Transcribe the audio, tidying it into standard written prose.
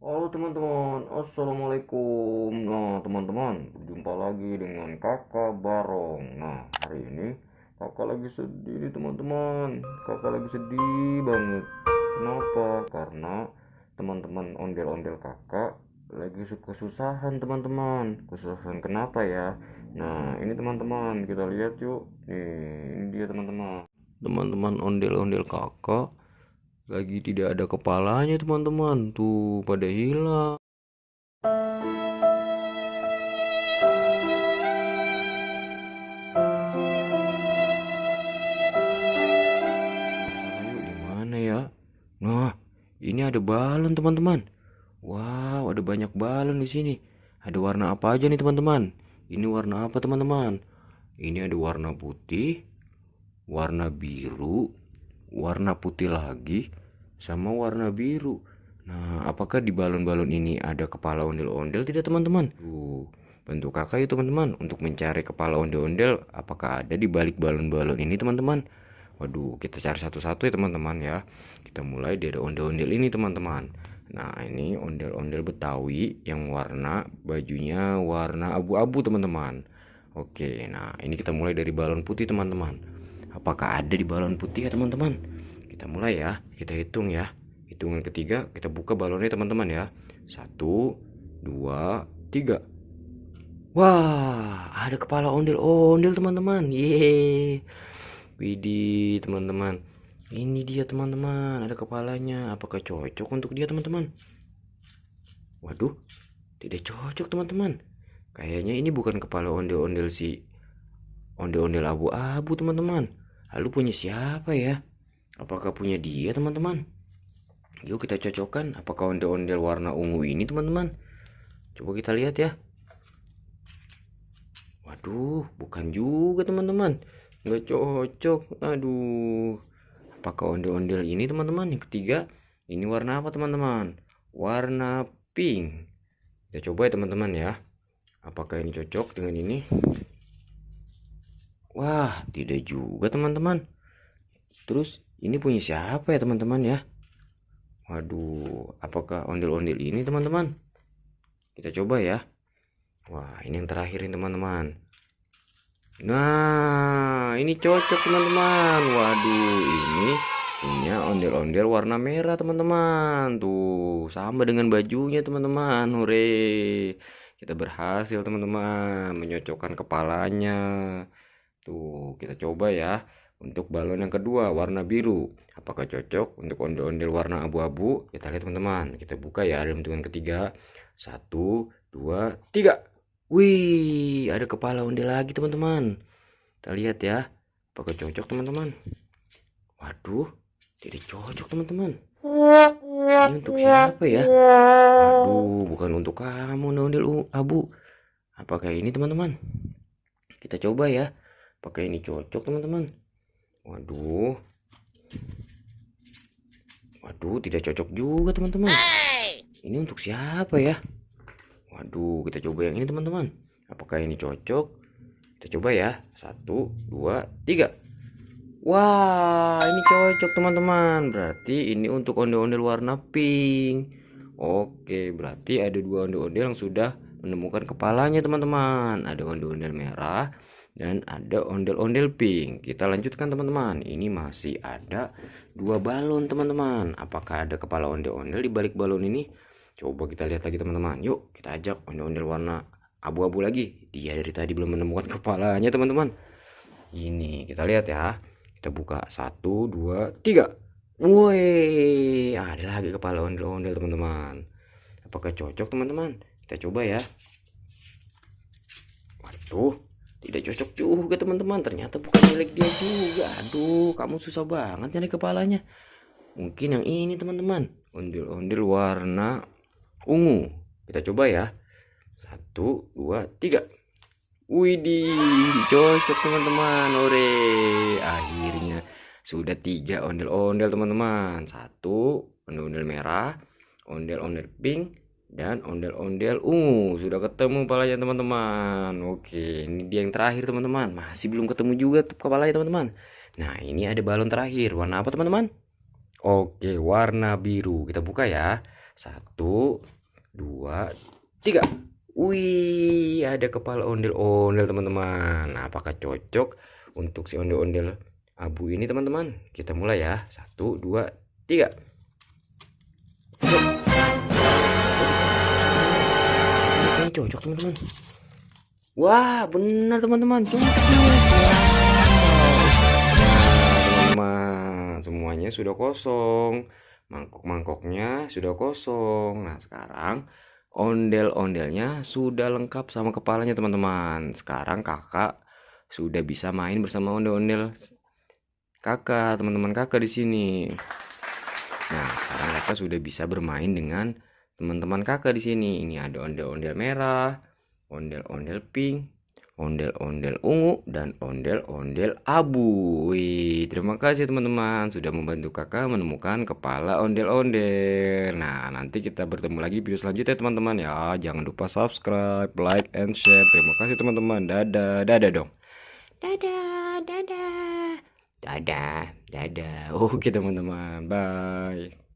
Halo teman-teman, assalamualaikum. Nah teman-teman, berjumpa lagi dengan kakak Barong. Nah hari ini kakak lagi sedih nih teman-teman. Kakak lagi sedih banget. Kenapa? Karena teman-teman ondel-ondel kakak lagi kesusahan teman-teman. Kesusahan kenapa ya? Nah ini teman-teman, kita lihat yuk. Nih, ini dia teman-teman. Teman-teman ondel-ondel kakak lagi tidak ada kepalanya teman-teman. Tuh pada hilang. Ayo di mana ya? Nah, ini ada balon teman-teman. Wow, ada banyak balon di sini. Ada warna apa aja nih teman-teman? Ini warna apa teman-teman? Ini ada warna putih, warna biru, warna putih lagi, sama warna biru. Nah, apakah di balon-balon ini ada kepala ondel-ondel tidak teman-teman? Bantu kakak ya teman-teman untuk mencari kepala ondel-ondel. Apakah ada di balik balon-balon ini teman-teman? Waduh, kita cari satu-satu ya teman-teman ya. Kita mulai dari ondel-ondel ini teman-teman. Nah, ini ondel-ondel Betawi yang warna bajunya warna abu-abu teman-teman. Oke, nah ini kita mulai dari balon putih teman-teman. Apakah ada di balon putih ya teman-teman? Kita mulai ya, kita hitung ya. Hitungan ketiga, kita buka balonnya teman-teman ya. Satu, dua, tiga. Wah, ada kepala ondel-ondel teman-teman. Yeay. Widih teman-teman. Ini dia teman-teman, ada kepalanya. Apakah cocok untuk dia teman-teman? Waduh, tidak cocok teman-teman. Kayaknya ini bukan kepala ondel-ondel si ondel-ondel abu-abu teman-teman. Lalu punya siapa ya? Apakah punya dia teman-teman? Yuk kita cocokkan. Apakah ondel-ondel warna ungu ini teman-teman? Coba kita lihat ya. Waduh, bukan juga teman-teman. Nggak cocok. Aduh. Apakah ondel-ondel ini teman-teman? Yang ketiga, ini warna apa teman-teman? Warna pink. Kita coba ya teman-teman ya. Apakah ini cocok dengan ini? Wah, tidak juga teman-teman. Terus ini punya siapa ya teman-teman ya? Waduh, apakah ondel-ondel ini teman-teman? Kita coba ya. Wah, ini yang terakhir nih teman-teman. Nah, ini cocok teman-teman. Waduh, ini punya ondel-ondel warna merah teman-teman. Tuh, sama dengan bajunya teman-teman. Hore. Kita berhasil teman-teman menyocokkan kepalanya. Tuh, kita coba ya. Untuk balon yang kedua warna biru. Apakah cocok untuk ondel-ondel warna abu-abu? Kita lihat teman-teman. Kita buka ya dalam hitungan ketiga. Satu, dua, tiga. Wih, ada kepala ondel lagi teman-teman. Kita lihat ya. Apakah cocok teman-teman? Waduh, tidak cocok teman-teman. Ini untuk siapa ya? Waduh, bukan untuk kamu ondel abu. Apakah ini teman-teman? Kita coba ya. Apakah ini cocok teman-teman? Waduh. Waduh, tidak cocok juga teman-teman. Ini untuk siapa ya? Waduh, kita coba yang ini teman-teman. Apakah ini cocok? Kita coba ya. Satu, dua, tiga. Wah, ini cocok teman-teman. Berarti ini untuk ondel-ondel warna pink. Oke, berarti ada dua ondel-ondel yang sudah menemukan kepalanya teman-teman. Ada ondel-ondel merah dan ada ondel-ondel pink. Kita lanjutkan teman-teman. Ini masih ada dua balon teman-teman. Apakah ada kepala ondel-ondel di balik balon ini? Coba kita lihat lagi teman-teman. Yuk kita ajak ondel-ondel warna abu-abu lagi. Dia dari tadi belum menemukan kepalanya teman-teman. Ini kita lihat ya. Kita buka satu, dua, tiga. Woi, ada lagi kepala ondel-ondel teman-teman. Apakah cocok teman-teman? Kita coba ya. Waduh, tidak cocok juga teman-teman. Ternyata bukan milik dia juga. Aduh, kamu susah banget nyari kepalanya. Mungkin yang ini teman-teman. Ondel-ondel warna ungu. Kita coba ya. Satu, dua, tiga. Widih, cocok teman-teman. Ore, akhirnya sudah tiga ondel-ondel teman-teman. Satu ondel-ondel merah, ondel-ondel pink, dan ondel-ondel ungu. Sudah ketemu kepalanya teman-teman. Oke, ini dia yang terakhir teman-teman. Masih belum ketemu juga kepalanya teman-teman. Nah, ini ada balon terakhir. Warna apa teman-teman? Oke, warna biru. Kita buka ya. 1, 2, 3. Wih, ada kepala ondel-ondel teman-teman. Nah, apakah cocok untuk si ondel-ondel abu ini teman-teman? Kita mulai ya. 1, 2, 3. Ini kayaknya cocok teman-teman. Wah, benar teman-teman, cocok. Teman-teman, semuanya sudah kosong. Mangkok-mangkoknya sudah kosong. Nah, sekarang ondel-ondelnya sudah lengkap sama kepalanya teman-teman. Sekarang kakak sudah bisa main bersama ondel-ondel kakak, teman-teman kakak di sini. Nah, sekarang kakak sudah bisa bermain dengan teman-teman kakak di sini. Ini ada ondel-ondel merah, ondel-ondel pink, ondel-ondel ungu, dan ondel-ondel abu. Wih, terima kasih teman-teman sudah membantu kakak menemukan kepala ondel-ondel. Nah, nanti kita bertemu lagi video selanjutnya teman-teman ya. Jangan lupa subscribe, like, and share. Terima kasih teman-teman. Dadah, dadah dong. Dadah, dadah. Dadah, dadah. Oke teman-teman, bye.